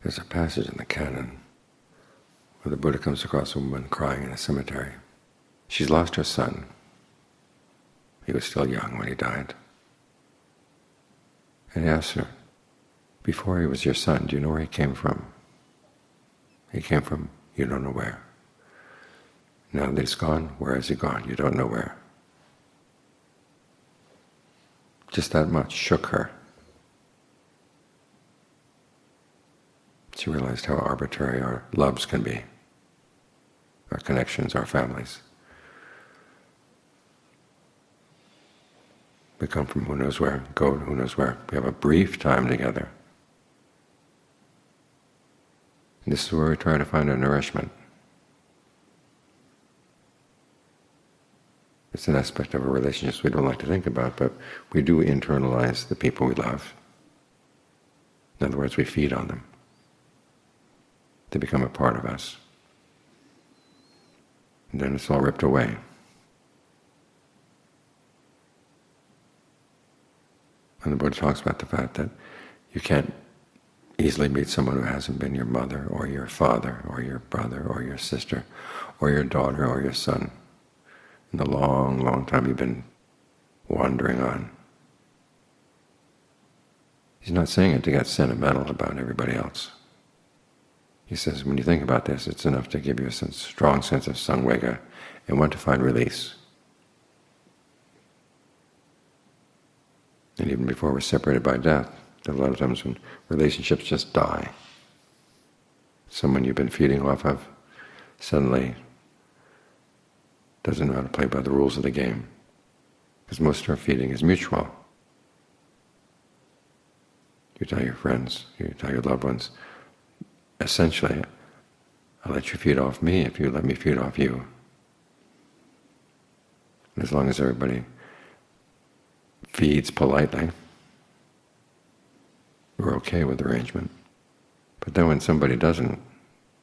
There's a passage in the canon where the Buddha comes across a woman crying in a cemetery. She's lost her son. He was still young when he died. And he asks her, before he was your son, do you know where he came from? He came from, you don't know where. Now that he's gone, where has he gone? You don't know where. Just that much shook her. She realized how arbitrary our loves can be, our connections, our families. We come from who knows where, go to who knows where. We have a brief time together. And this is where we try to find our nourishment. It's an aspect of our relationships we don't like to think about, but we do internalize the people we love. In other words, we feed on them. They become a part of us. And then it's all ripped away. And the Buddha talks about the fact that you can't easily meet someone who hasn't been your mother or your father or your brother or your sister or your daughter or your son in the long, long time you've been wandering on. He's not saying it to get sentimental about everybody else. He says, when you think about this, it's enough to give you a strong sense of samvega and want to find release. And even before we're separated by death, there are a lot of times when relationships just die. Someone you've been feeding off of suddenly doesn't know how to play by the rules of the game, because most of our feeding is mutual. You tell your friends, you tell your loved ones, essentially, I'll let you feed off me if you let me feed off you. And as long as everybody feeds politely, we're okay with the arrangement. But then when somebody doesn't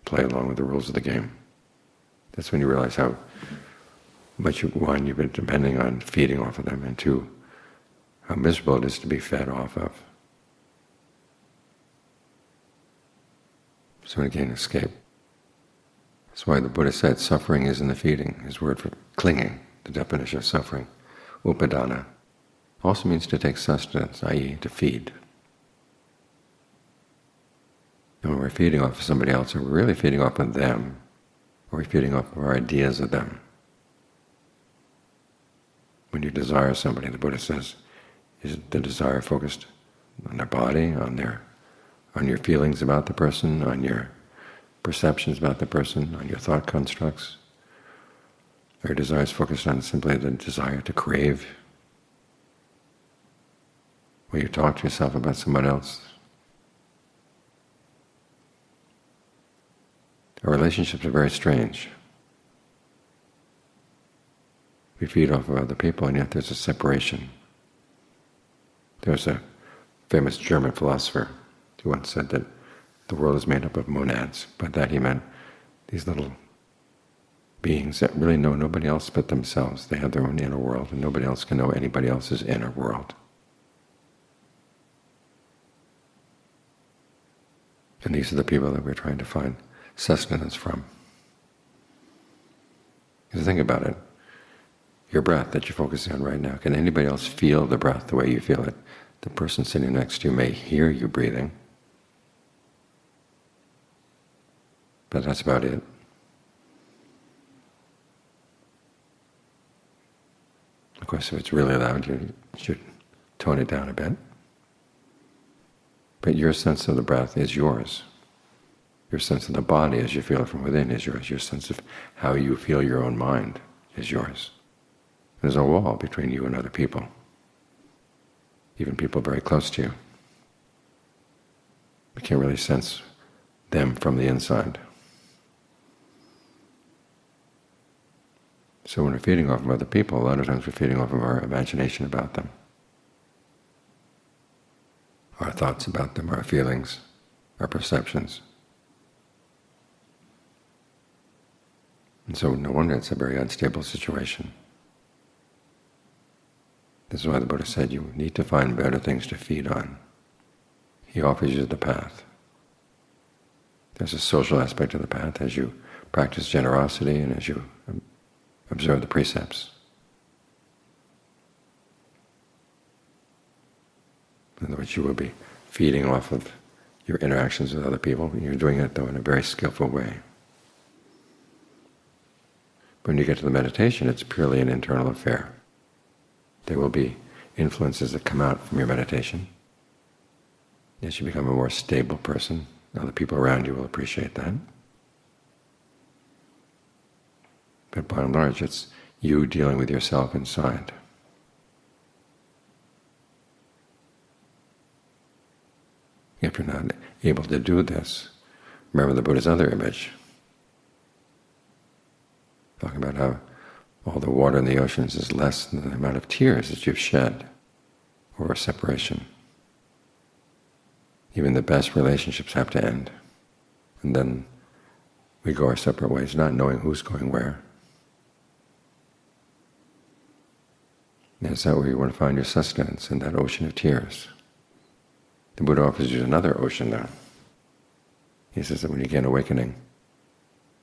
play along with the rules of the game, that's when you realize how much, one, you've been depending on feeding off of them, and two, how miserable it is to be fed off of. So again, escape. That's why the Buddha said suffering is in the feeding. His word for clinging, the definition of suffering, upadana, also means to take sustenance, i.e. to feed. And when we're feeding off of somebody else, are we really feeding off of them, or are we feeding off of our ideas of them? When you desire somebody, the Buddha says, is the desire focused on their body, on your feelings about the person, on your perceptions about the person, on your thought constructs? Are your desires focused on simply the desire to crave? Will you talk to yourself about someone else? Our relationships are very strange. We feed off of other people, and yet there's a separation. There's a famous German philosopher who once said that the world is made up of monads. By that he meant these little beings that really know nobody else but themselves. They have their own inner world, and nobody else can know anybody else's inner world. And these are the people that we're trying to find sustenance from. Because think about it. Your breath that you're focusing on right now, can anybody else feel the breath the way you feel it? The person sitting next to you may hear you breathing, but that's about it. Of course, if it's really loud, you should tone it down a bit. But your sense of the breath is yours. Your sense of the body as you feel it from within is yours. Your sense of how you feel your own mind is yours. There's a wall between you and other people, even people very close to you. We can't really sense them from the inside. So when we're feeding off of other people, a lot of times we're feeding off of our imagination about them, our thoughts about them, our feelings, our perceptions. And so no wonder it's a very unstable situation. This is why the Buddha said you need to find better things to feed on. He offers you the path. There's a social aspect of the path as you practice generosity and as you observe the precepts. In other words, you will be feeding off of your interactions with other people. You're doing it, though, in a very skillful way. When you get to the meditation, it's purely an internal affair. There will be influences that come out from your meditation. As you become a more stable person, other people around you will appreciate that. But by and large, it's you dealing with yourself inside. If you're not able to do this, remember the Buddha's other image, talking about how all the water in the oceans is less than the amount of tears that you've shed over separation. Even the best relationships have to end, and then we go our separate ways, not knowing who's going where. And is that where you want to find your sustenance, in that ocean of tears? The Buddha offers you another ocean there. He says that when you get awakening,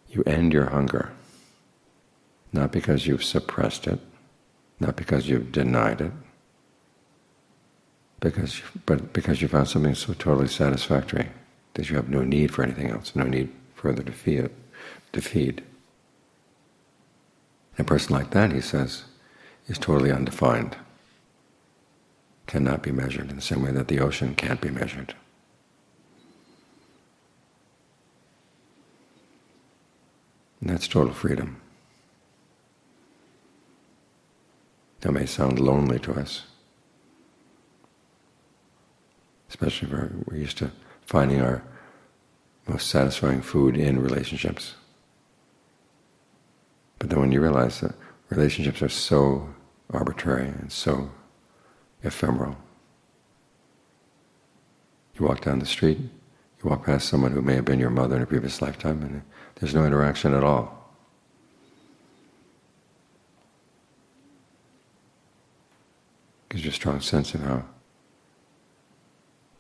you end your hunger, not because you've suppressed it, not because you've denied it, but because you found something so totally satisfactory that you have no need for anything else, no need further to feed. A person like that, he says, is totally undefined, cannot be measured in the same way that the ocean can't be measured. And that's total freedom. That may sound lonely to us, especially if we're used to finding our most satisfying food in relationships. But then when you realize that relationships are so arbitrary and so ephemeral, you walk down the street, you walk past someone who may have been your mother in a previous lifetime, and there's no interaction at all. It gives you a strong sense of how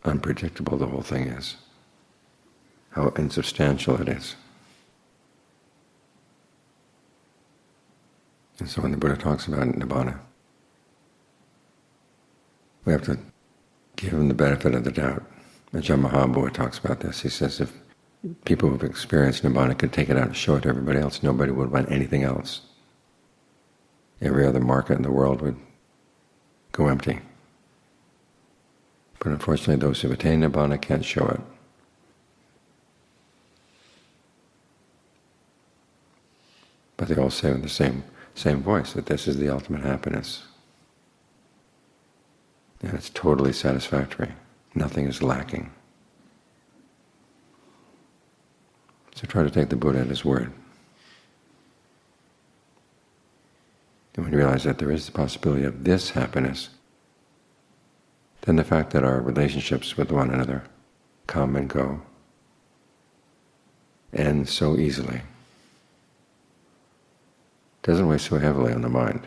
unpredictable the whole thing is, how insubstantial it is. And so when the Buddha talks about Nibbana, we have to give him the benefit of the doubt. Ajahn Mahabua talks about this. He says if people who have experienced Nibbana could take it out and show it to everybody else, nobody would want anything else. Every other market in the world would go empty. But unfortunately, those who have attained Nibbana can't show it. But they all say with the same voice that this is the ultimate happiness. And it's totally satisfactory. Nothing is lacking. So try to take the Buddha at his word. And when you realize that there is the possibility of this happiness, then the fact that our relationships with one another come and go, end so easily, doesn't weigh so heavily on the mind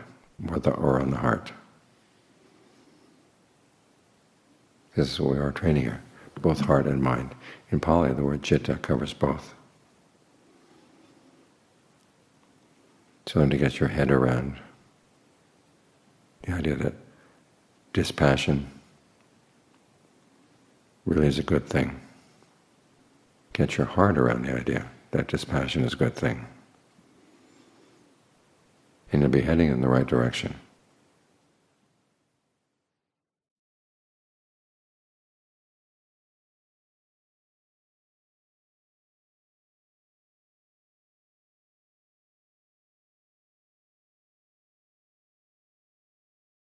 or on the heart. This is what we are training here, both heart and mind. In Pali, the word citta covers both. So then to get your head around the idea that dispassion really is a good thing. Get your heart around the idea that dispassion is a good thing. And you'll be heading in the right direction.